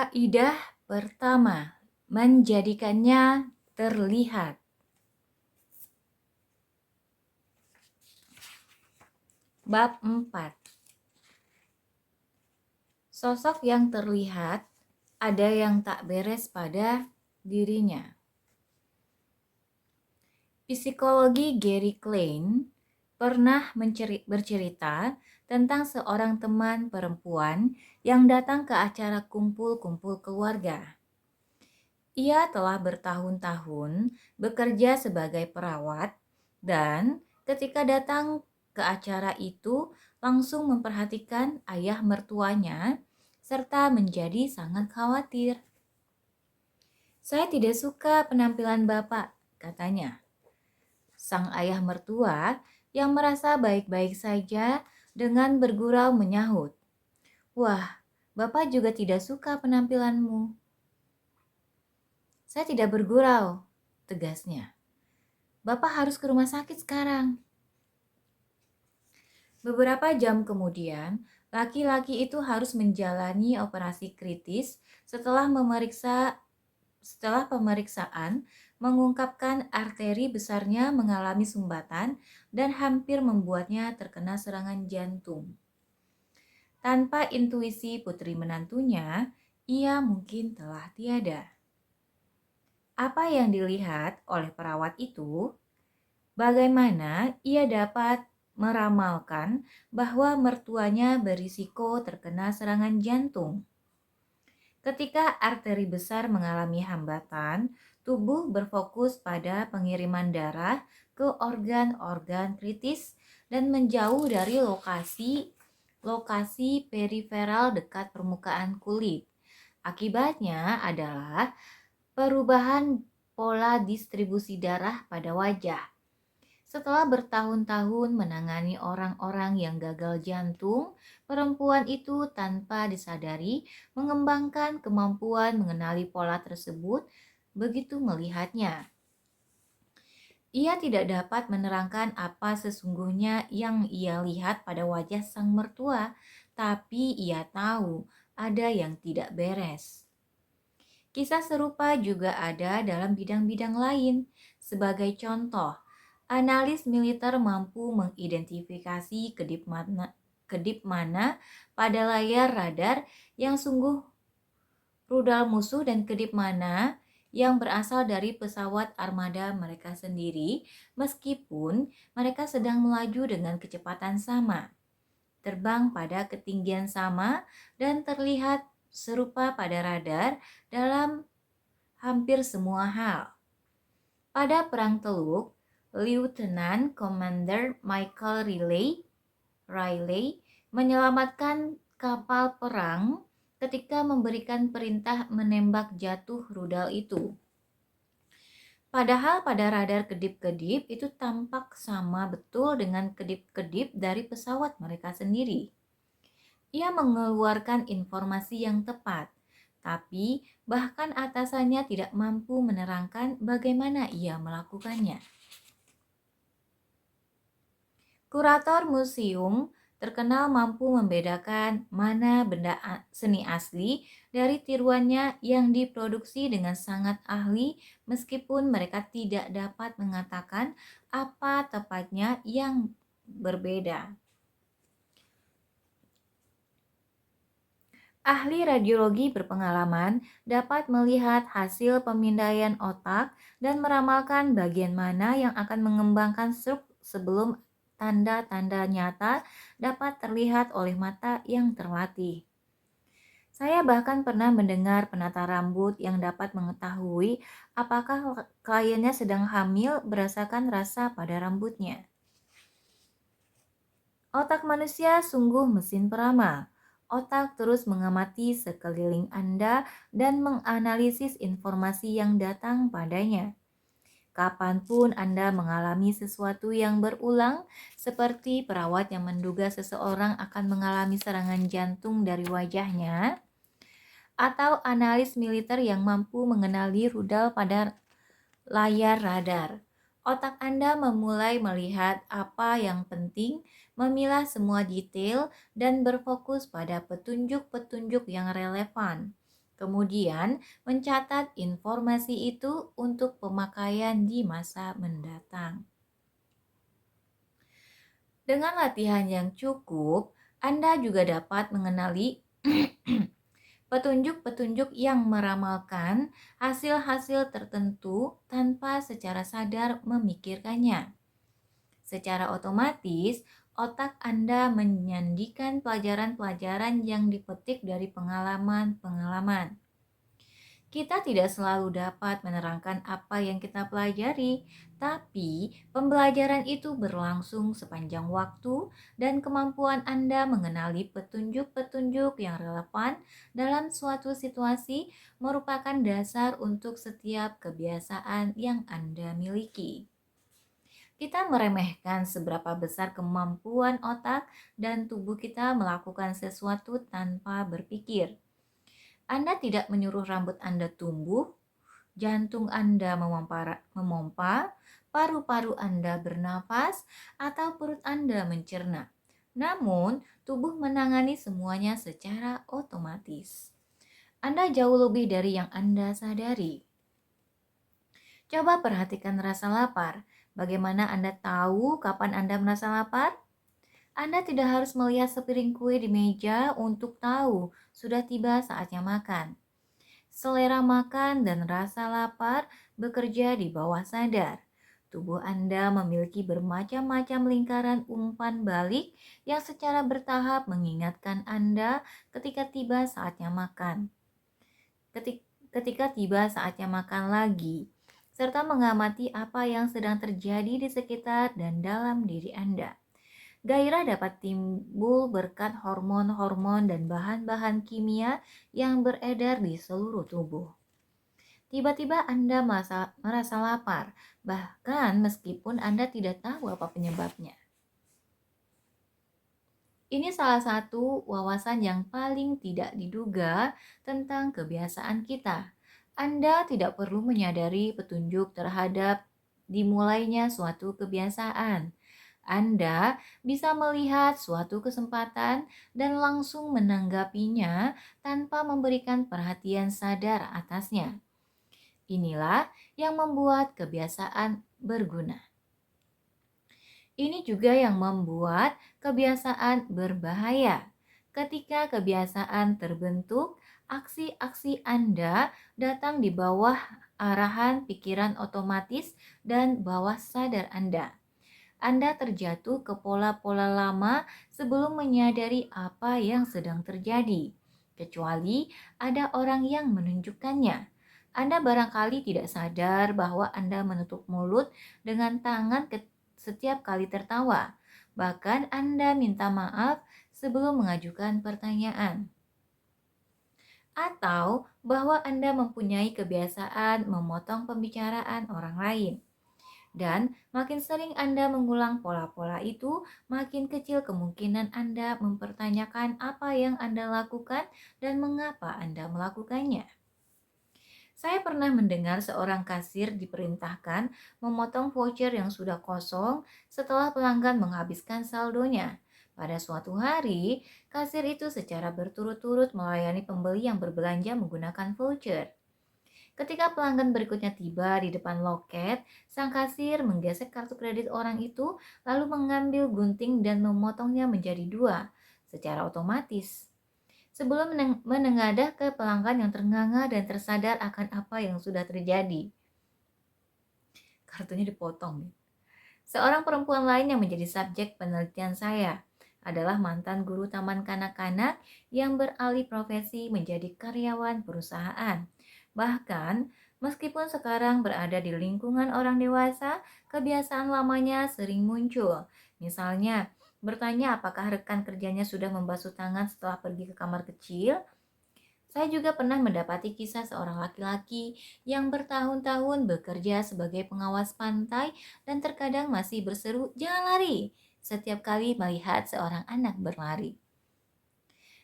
Kaidah pertama, menjadikannya terlihat. Bab 4. Sosok yang terlihat ada yang tak beres pada dirinya. Psikologi Gary Klein pernah bercerita tentang seorang teman perempuan yang datang ke acara kumpul-kumpul keluarga. Ia telah bertahun-tahun bekerja sebagai perawat dan ketika datang ke acara itu langsung memperhatikan ayah mertuanya serta menjadi sangat khawatir. "Saya tidak suka penampilan Bapak," katanya. Sang ayah mertua yang merasa baik-baik saja dengan bergurau menyahut, "Wah, Bapak juga tidak suka penampilanmu." "Saya tidak bergurau," tegasnya. "Bapak harus ke rumah sakit sekarang." Beberapa jam kemudian, laki-laki itu harus menjalani operasi kritis setelah pemeriksaan mengungkapkan arteri besarnya mengalami sumbatan dan hampir membuatnya terkena serangan jantung. Tanpa intuisi putri menantunya, ia mungkin telah tiada. Apa yang dilihat oleh perawat itu? Bagaimana ia dapat meramalkan bahwa mertuanya berisiko terkena serangan jantung? Ketika arteri besar mengalami hambatan, tubuh berfokus pada pengiriman darah ke organ-organ kritis dan menjauh dari lokasi periferal dekat permukaan kulit. Akibatnya adalah perubahan pola distribusi darah pada wajah. Setelah bertahun-tahun menangani orang-orang yang gagal jantung, perempuan itu tanpa disadari mengembangkan kemampuan mengenali pola tersebut begitu melihatnya. Ia tidak dapat menerangkan apa sesungguhnya yang ia lihat pada wajah sang mertua, tapi ia tahu ada yang tidak beres. Kisah serupa juga ada dalam bidang-bidang lain. Sebagai contoh, analis militer mampu mengidentifikasi kedip mana pada layar radar yang sungguh rudal musuh dan kedip mana yang berasal dari pesawat armada mereka sendiri, meskipun mereka sedang melaju dengan kecepatan sama, terbang pada ketinggian sama, dan terlihat serupa pada radar dalam hampir semua hal. Pada Perang Teluk, Lieutenant Commander Michael Riley menyelamatkan kapal perang ketika memberikan perintah menembak jatuh rudal itu. Padahal pada radar kedip-kedip itu tampak sama betul dengan kedip-kedip dari pesawat mereka sendiri. Ia mengeluarkan informasi yang tepat, tapi bahkan atasannya tidak mampu menerangkan bagaimana ia melakukannya. Kurator museum terkenal mampu membedakan mana benda seni asli dari tiruannya yang diproduksi dengan sangat ahli, meskipun mereka tidak dapat mengatakan apa tepatnya yang berbeda. Ahli radiologi berpengalaman dapat melihat hasil pemindaian otak dan meramalkan bagian mana yang akan mengembangkan stroke sebelum tanda-tanda nyata dapat terlihat oleh mata yang terlatih. Saya bahkan pernah mendengar penata rambut yang dapat mengetahui apakah kliennya sedang hamil berdasarkan rasa pada rambutnya. Otak manusia sungguh mesin peramal. Otak terus mengamati sekeliling Anda dan menganalisis informasi yang datang padanya. Kapanpun Anda mengalami sesuatu yang berulang, seperti perawat yang menduga seseorang akan mengalami serangan jantung dari wajahnya, atau analis militer yang mampu mengenali rudal pada layar radar, otak Anda memulai melihat apa yang penting, memilah semua detail, dan berfokus pada petunjuk-petunjuk yang relevan. Kemudian, mencatat informasi itu untuk pemakaian di masa mendatang. Dengan latihan yang cukup, Anda juga dapat mengenali petunjuk-petunjuk yang meramalkan hasil-hasil tertentu tanpa secara sadar memikirkannya. Secara otomatis, otak Anda menyandikan pelajaran-pelajaran yang dipetik dari pengalaman-pengalaman. Kita tidak selalu dapat menerangkan apa yang kita pelajari, tapi pembelajaran itu berlangsung sepanjang waktu dan kemampuan Anda mengenali petunjuk-petunjuk yang relevan dalam suatu situasi merupakan dasar untuk setiap kebiasaan yang Anda miliki. Kita meremehkan seberapa besar kemampuan otak dan tubuh kita melakukan sesuatu tanpa berpikir. Anda tidak menyuruh rambut Anda tumbuh, jantung Anda memompa, paru-paru Anda bernapas, atau perut Anda mencerna. Namun, tubuh menangani semuanya secara otomatis. Anda jauh lebih dari yang Anda sadari. Coba perhatikan rasa lapar. Bagaimana Anda tahu kapan Anda merasa lapar? Anda tidak harus melihat sepiring kue di meja untuk tahu sudah tiba saatnya makan. Selera makan dan rasa lapar bekerja di bawah sadar. Tubuh Anda memiliki bermacam-macam lingkaran umpan balik yang secara bertahap mengingatkan Anda ketika tiba saatnya makan. Ketika tiba saatnya makan lagi, serta mengamati apa yang sedang terjadi di sekitar dan dalam diri Anda. Gairah dapat timbul berkat hormon-hormon dan bahan-bahan kimia yang beredar di seluruh tubuh. Tiba-tiba Anda merasa lapar, bahkan meskipun Anda tidak tahu apa penyebabnya. Ini salah satu wawasan yang paling tidak diduga tentang kebiasaan kita. Anda tidak perlu menyadari petunjuk terhadap dimulainya suatu kebiasaan. Anda bisa melihat suatu kesempatan dan langsung menanggapinya tanpa memberikan perhatian sadar atasnya. Inilah yang membuat kebiasaan berguna. Ini juga yang membuat kebiasaan berbahaya. Ketika kebiasaan terbentuk, aksi-aksi Anda datang di bawah arahan pikiran otomatis dan bawah sadar Anda. Anda terjatuh ke pola-pola lama sebelum menyadari apa yang sedang terjadi, kecuali ada orang yang menunjukkannya. Anda barangkali tidak sadar bahwa Anda menutup mulut dengan tangan setiap kali tertawa. Bahkan Anda minta maaf sebelum mengajukan pertanyaan. Atau bahwa Anda mempunyai kebiasaan memotong pembicaraan orang lain. Dan makin sering Anda mengulang pola-pola itu, makin kecil kemungkinan Anda mempertanyakan apa yang Anda lakukan dan mengapa Anda melakukannya. Saya pernah mendengar seorang kasir diperintahkan memotong voucher yang sudah kosong setelah pelanggan menghabiskan saldonya. Pada suatu hari, kasir itu secara berturut-turut melayani pembeli yang berbelanja menggunakan voucher. Ketika pelanggan berikutnya tiba di depan loket, sang kasir menggesek kartu kredit orang itu, lalu mengambil gunting dan memotongnya menjadi dua secara otomatis. Sebelum menengadah ke pelanggan yang ternganga dan tersadar akan apa yang sudah terjadi. Kartunya dipotong. Seorang perempuan lain yang menjadi subjek penelitian saya adalah mantan guru taman kanak-kanak yang beralih profesi menjadi karyawan perusahaan. Bahkan, meskipun sekarang berada di lingkungan orang dewasa, kebiasaan lamanya sering muncul. Misalnya, bertanya apakah rekan kerjanya sudah membasuh tangan setelah pergi ke kamar kecil. Saya juga pernah mendapati kisah seorang laki-laki yang bertahun-tahun bekerja sebagai pengawas pantai dan terkadang masih berseru, "Jangan lari!" setiap kali melihat seorang anak berlari.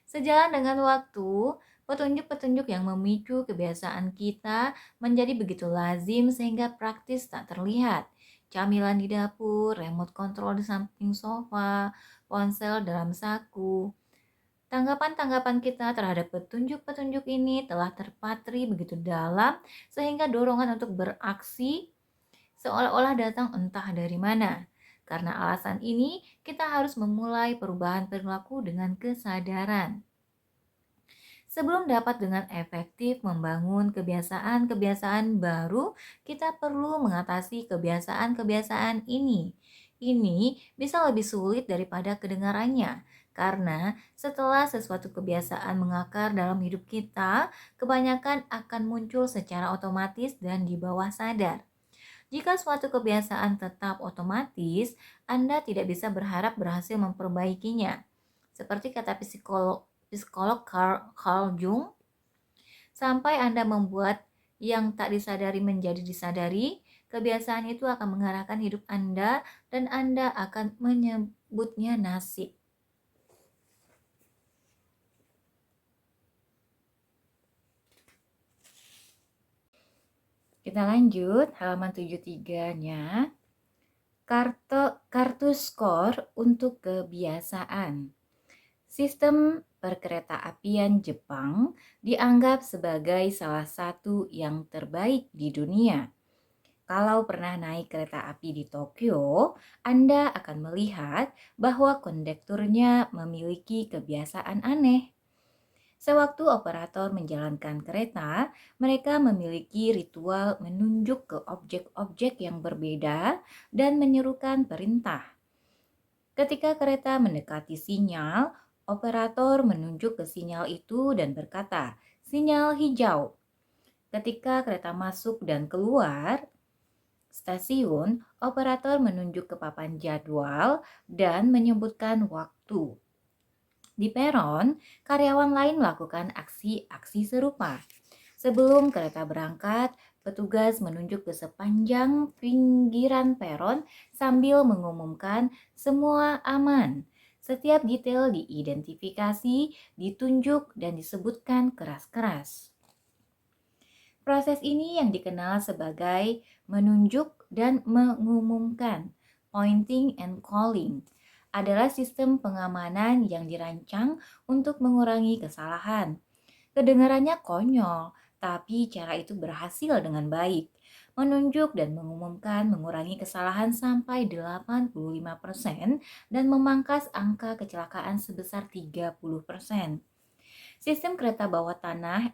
Sejalan dengan waktu, petunjuk-petunjuk yang memicu kebiasaan kita menjadi begitu lazim sehingga praktis tak terlihat. Camilan di dapur, remote control di samping sofa, ponsel dalam saku, Tanggapan-tanggapan kita terhadap petunjuk-petunjuk ini telah terpatri begitu dalam sehingga dorongan untuk beraksi seolah-olah datang entah dari mana. Karena alasan ini, kita harus memulai perubahan perilaku dengan kesadaran. Sebelum dapat dengan efektif membangun kebiasaan-kebiasaan baru, kita perlu mengatasi kebiasaan-kebiasaan ini. Ini bisa lebih sulit daripada kedengarannya, karena setelah sesuatu kebiasaan mengakar dalam hidup kita, kebanyakan akan muncul secara otomatis dan di bawah sadar. Jika suatu kebiasaan tetap otomatis, Anda tidak bisa berharap berhasil memperbaikinya. Seperti kata psikolog Carl Jung, sampai Anda membuat yang tak disadari menjadi disadari, kebiasaan itu akan mengarahkan hidup Anda dan Anda akan menyebutnya nasib. Kita lanjut halaman 73-nya. Kartu skor untuk kebiasaan. Sistem perkeretaapian Jepang dianggap sebagai salah satu yang terbaik di dunia. Kalau pernah naik kereta api di Tokyo, Anda akan melihat bahwa kondekturnya memiliki kebiasaan aneh. Sewaktu operator menjalankan kereta, mereka memiliki ritual menunjuk ke objek-objek yang berbeda dan menyerukan perintah. Ketika kereta mendekati sinyal, operator menunjuk ke sinyal itu dan berkata, "Sinyal hijau." Ketika kereta masuk dan keluar stasiun, operator menunjuk ke papan jadwal dan menyebutkan waktu. Di peron, karyawan lain melakukan aksi-aksi serupa. Sebelum kereta berangkat, petugas menunjuk ke sepanjang pinggiran peron sambil mengumumkan semua aman. Setiap detail diidentifikasi, ditunjuk, dan disebutkan keras-keras. Proses ini yang dikenal sebagai menunjuk dan mengumumkan, pointing and calling, adalah sistem pengamanan yang dirancang untuk mengurangi kesalahan. Kedengarannya konyol, tapi cara itu berhasil dengan baik. Menunjuk dan mengumumkan mengurangi kesalahan sampai 85% dan memangkas angka kecelakaan sebesar 30%. Sistem kereta bawah tanah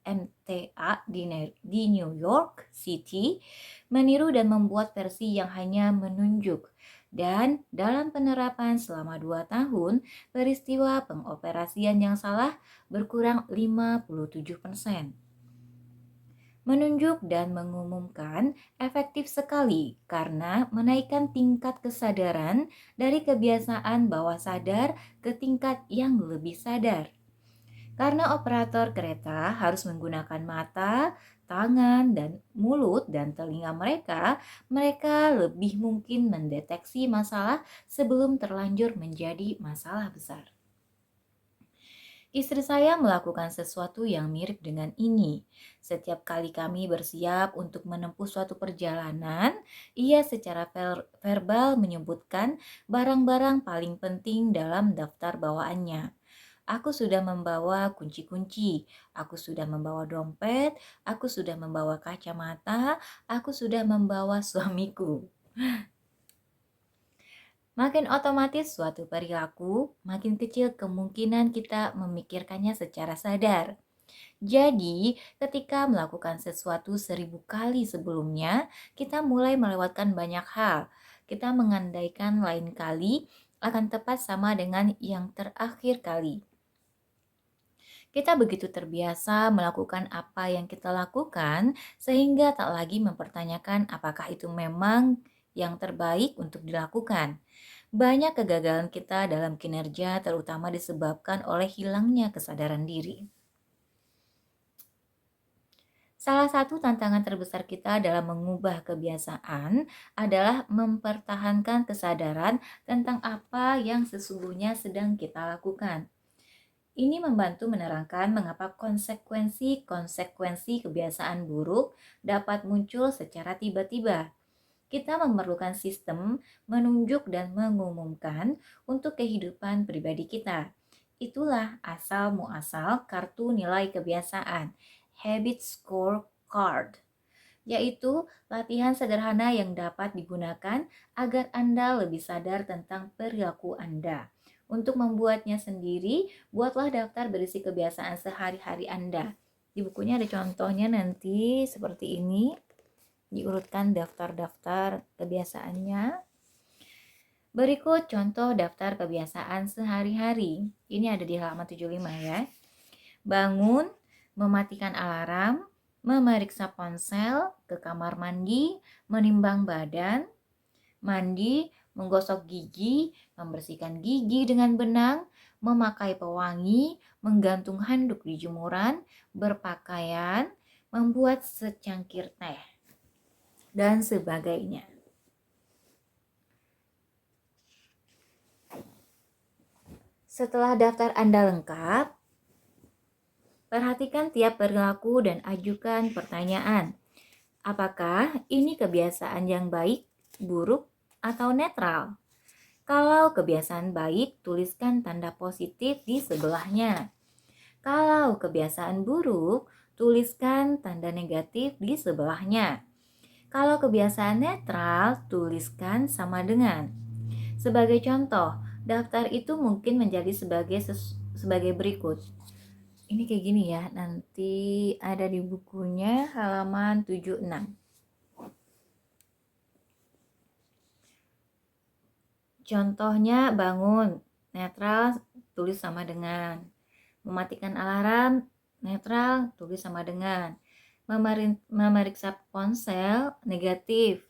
MTA di New York City meniru dan membuat versi yang hanya menunjuk. Dan dalam penerapan selama 2 tahun, peristiwa pengoperasian yang salah berkurang 57%. Menunjuk dan mengumumkan efektif sekali karena menaikkan tingkat kesadaran dari kebiasaan bawah sadar ke tingkat yang lebih sadar. Karena operator kereta harus menggunakan mata, tangan, dan mulut dan telinga mereka, mereka lebih mungkin mendeteksi masalah sebelum terlanjur menjadi masalah besar. Istri saya melakukan sesuatu yang mirip dengan ini. Setiap kali kami bersiap untuk menempuh suatu perjalanan, ia secara verbal menyebutkan barang-barang paling penting dalam daftar bawaannya. Aku sudah membawa kunci-kunci, aku sudah membawa dompet, aku sudah membawa kacamata, aku sudah membawa suamiku. Makin otomatis suatu perilaku, makin kecil kemungkinan kita memikirkannya secara sadar. Jadi, ketika melakukan sesuatu 1000 kali sebelumnya, kita mulai melewatkan banyak hal. Kita mengandaikan lain kali akan tepat sama dengan yang terakhir kali. Kita begitu terbiasa melakukan apa yang kita lakukan sehingga tak lagi mempertanyakan apakah itu memang yang terbaik untuk dilakukan. Banyak kegagalan kita dalam kinerja terutama disebabkan oleh hilangnya kesadaran diri. Salah satu tantangan terbesar kita dalam mengubah kebiasaan adalah mempertahankan kesadaran tentang apa yang sesungguhnya sedang kita lakukan. Ini membantu menerangkan mengapa konsekuensi-konsekuensi kebiasaan buruk dapat muncul secara tiba-tiba. Kita memerlukan sistem menunjuk dan mengumumkan untuk kehidupan pribadi kita. Itulah asal muasal kartu nilai kebiasaan, habit score card, yaitu latihan sederhana yang dapat digunakan agar Anda lebih sadar tentang perilaku Anda. Untuk membuatnya sendiri, buatlah daftar berisi kebiasaan sehari-hari Anda. Di bukunya ada contohnya nanti seperti ini, diurutkan daftar-daftar kebiasaannya. Berikut contoh daftar kebiasaan sehari-hari. Ini ada di halaman 75 ya. Bangun, mematikan alarm, memeriksa ponsel, ke kamar mandi, menimbang badan, mandi, menggosok gigi, membersihkan gigi dengan benang, memakai pewangi, menggantung handuk di jemuran, berpakaian, membuat secangkir teh, dan sebagainya. Setelah daftar Anda lengkap, perhatikan tiap perilaku dan ajukan pertanyaan. Apakah ini kebiasaan yang baik, buruk, atau netral? Kalau kebiasaan baik, tuliskan tanda positif di sebelahnya. Kalau kebiasaan buruk, tuliskan tanda negatif di sebelahnya. Kalau kebiasaan netral, tuliskan sama dengan. Sebagai contoh, daftar itu mungkin menjadi sebagai berikut. Ini kayak gini ya, nanti ada di bukunya halaman 76. Contohnya bangun, netral tulis sama dengan. Mematikan alarm, netral tulis sama dengan. Memeriksa ponsel, negatif,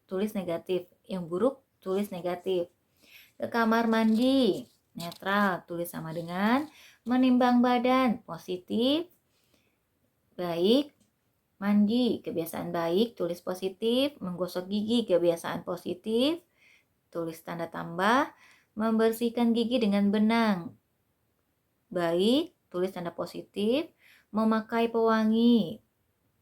tulis negatif. Yang buruk tulis negatif. Ke kamar mandi, netral tulis sama dengan. Menimbang badan, positif, baik. Mandi, kebiasaan baik, tulis positif. Menggosok gigi, kebiasaan positif, tulis tanda tambah. Membersihkan gigi dengan benang, baik, tulis tanda positif. Memakai pewangi,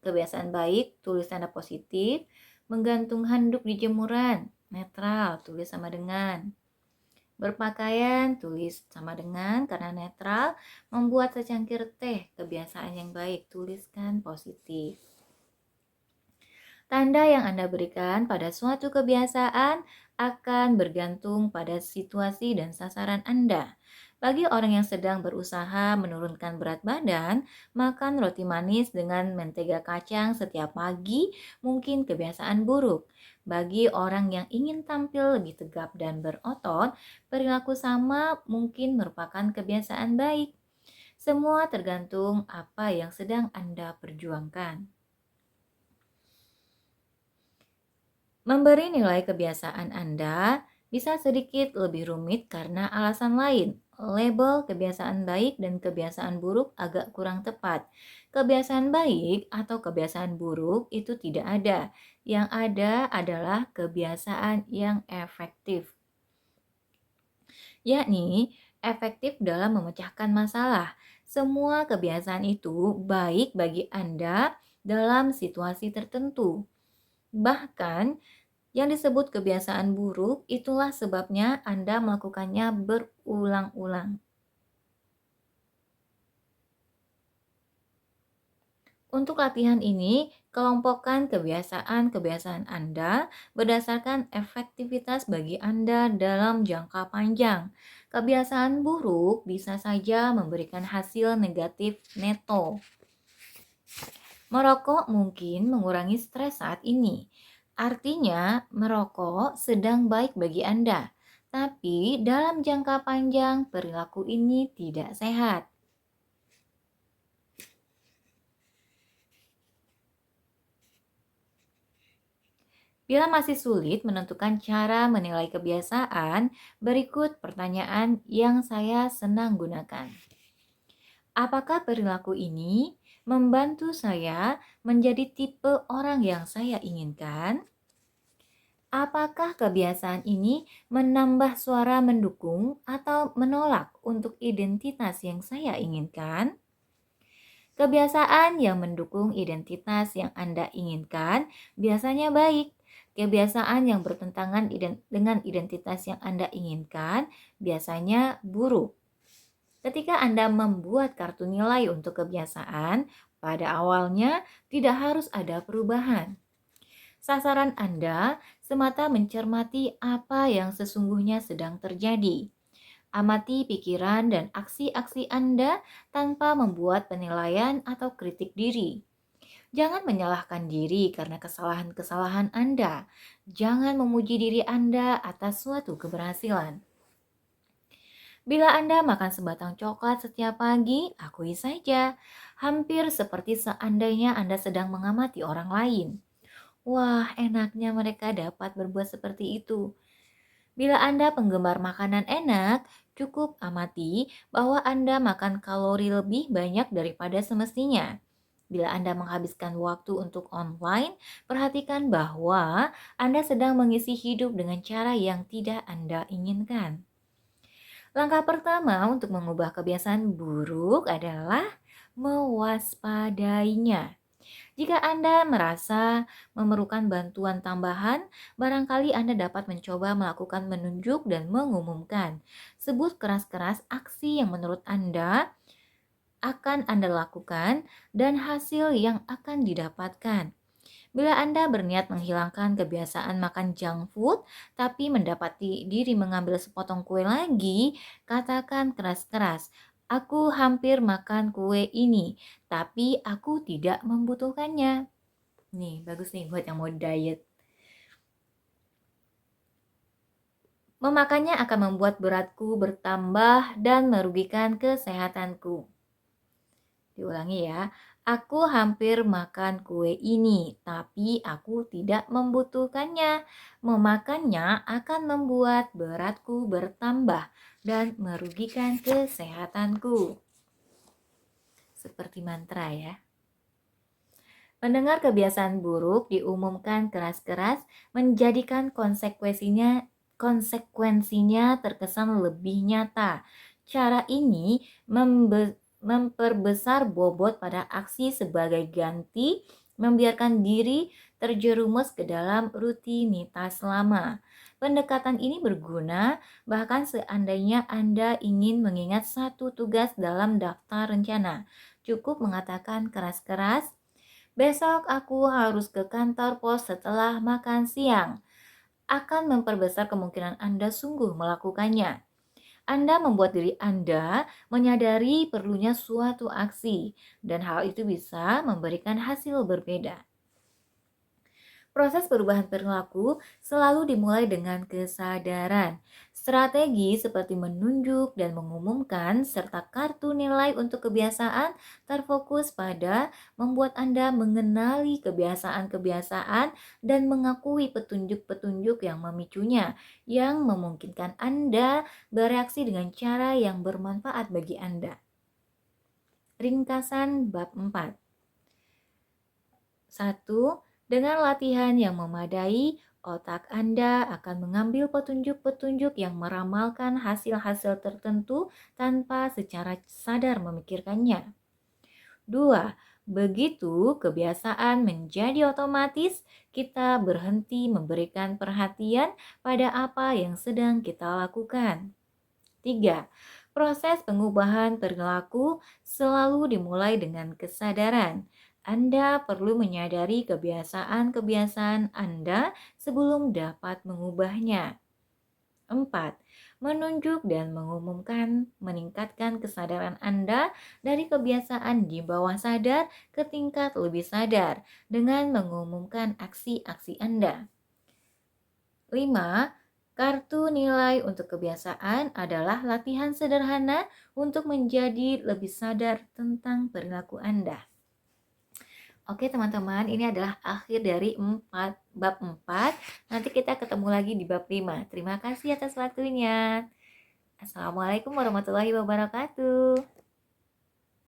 kebiasaan baik, tulis tanda positif. Menggantung handuk di jemuran, netral, tulis sama dengan. Berpakaian, tulis sama dengan karena netral. Membuat secangkir teh, kebiasaan yang baik, tuliskan positif. Tanda yang Anda berikan pada suatu kebiasaan akan bergantung pada situasi dan sasaran Anda. Bagi orang yang sedang berusaha menurunkan berat badan, makan roti manis dengan mentega kacang setiap pagi mungkin kebiasaan buruk. Bagi orang yang ingin tampil lebih tegap dan berotot, perilaku sama mungkin merupakan kebiasaan baik. Semua tergantung apa yang sedang Anda perjuangkan. Memberi nilai kebiasaan Anda bisa sedikit lebih rumit karena alasan lain. Label kebiasaan baik dan kebiasaan buruk agak kurang tepat. Kebiasaan baik atau kebiasaan buruk itu tidak ada. Yang ada adalah kebiasaan yang efektif, yakni efektif dalam memecahkan masalah. Semua kebiasaan itu baik bagi Anda dalam situasi tertentu. Bahkan yang disebut kebiasaan buruk itulah sebabnya Anda melakukannya berulang-ulang. Untuk latihan ini, kelompokkan kebiasaan-kebiasaan Anda berdasarkan efektivitas bagi Anda dalam jangka panjang. Kebiasaan buruk bisa saja memberikan hasil negatif neto. Merokok mungkin mengurangi stres saat ini. Artinya, merokok sedang baik bagi Anda, tapi dalam jangka panjang perilaku ini tidak sehat. Bila masih sulit menentukan cara menilai kebiasaan, berikut pertanyaan yang saya senang gunakan. Apakah perilaku ini membantu saya menjadi tipe orang yang saya inginkan? Apakah kebiasaan ini menambah suara mendukung atau menolak untuk identitas yang saya inginkan? Kebiasaan yang mendukung identitas yang Anda inginkan biasanya baik. Kebiasaan yang bertentangan dengan identitas yang Anda inginkan biasanya buruk. Ketika Anda membuat kartu nilai untuk kebiasaan, pada awalnya tidak harus ada perubahan. Sasaran Anda semata mencermati apa yang sesungguhnya sedang terjadi. Amati pikiran dan aksi-aksi Anda tanpa membuat penilaian atau kritik diri. Jangan menyalahkan diri karena kesalahan-kesalahan Anda. Jangan memuji diri Anda atas suatu keberhasilan. Bila Anda makan sebatang coklat setiap pagi, akui saja. Hampir seperti seandainya Anda sedang mengamati orang lain. Wah, enaknya mereka dapat berbuat seperti itu. Bila Anda penggemar makanan enak, cukup amati bahwa Anda makan kalori lebih banyak daripada semestinya. Bila Anda menghabiskan waktu untuk online, perhatikan bahwa Anda sedang mengisi hidup dengan cara yang tidak Anda inginkan. Langkah pertama untuk mengubah kebiasaan buruk adalah mewaspadainya. Jika Anda merasa memerlukan bantuan tambahan, barangkali Anda dapat mencoba melakukan menunjuk dan mengumumkan. Sebut keras-keras aksi yang menurut Anda akan Anda lakukan dan hasil yang akan didapatkan. Bila Anda berniat menghilangkan kebiasaan makan junk food, tapi mendapati diri mengambil sepotong kue lagi, katakan keras-keras, "Aku hampir makan kue ini, tapi aku tidak membutuhkannya." Nih, bagus nih buat yang mau diet. Memakannya akan membuat beratku bertambah dan merugikan kesehatanku. Diulangi ya. Aku hampir makan kue ini, tapi aku tidak membutuhkannya. Memakannya akan membuat beratku bertambah dan merugikan kesehatanku. Seperti mantra ya. Mendengar kebiasaan buruk diumumkan keras-keras menjadikan konsekuensinya terkesan lebih nyata. Cara ini memperbesar bobot pada aksi sebagai ganti membiarkan diri terjerumus ke dalam rutinitas lama. Pendekatan ini berguna bahkan seandainya Anda ingin mengingat satu tugas dalam daftar rencana. Cukup mengatakan keras-keras, "Besok aku harus ke kantor pos setelah makan siang." Akan memperbesar kemungkinan Anda sungguh melakukannya. Anda membuat diri Anda menyadari perlunya suatu aksi, dan hal itu bisa memberikan hasil berbeda. Proses perubahan perilaku selalu dimulai dengan kesadaran. Strategi seperti menunjuk dan mengumumkan serta kartu nilai untuk kebiasaan terfokus pada membuat Anda mengenali kebiasaan-kebiasaan dan mengakui petunjuk-petunjuk yang memicunya, yang memungkinkan Anda bereaksi dengan cara yang bermanfaat bagi Anda. Ringkasan bab 4. 1. Dengan latihan yang memadai, otak Anda akan mengambil petunjuk-petunjuk yang meramalkan hasil-hasil tertentu tanpa secara sadar memikirkannya. 2. Begitu kebiasaan menjadi otomatis, kita berhenti memberikan perhatian pada apa yang sedang kita lakukan. 3. Proses pengubahan perilaku selalu dimulai dengan kesadaran. Anda perlu menyadari kebiasaan-kebiasaan Anda sebelum dapat mengubahnya. 4. Menunjuk dan mengumumkan meningkatkan kesadaran Anda dari kebiasaan di bawah sadar ke tingkat lebih sadar dengan mengumumkan aksi-aksi Anda. 5. Kartu nilai untuk kebiasaan adalah latihan sederhana untuk menjadi lebih sadar tentang perilaku Anda. Oke teman-teman, ini adalah akhir dari bab 4. Nanti kita ketemu lagi di bab 5. Terima kasih atas waktunya. Assalamualaikum warahmatullahi wabarakatuh.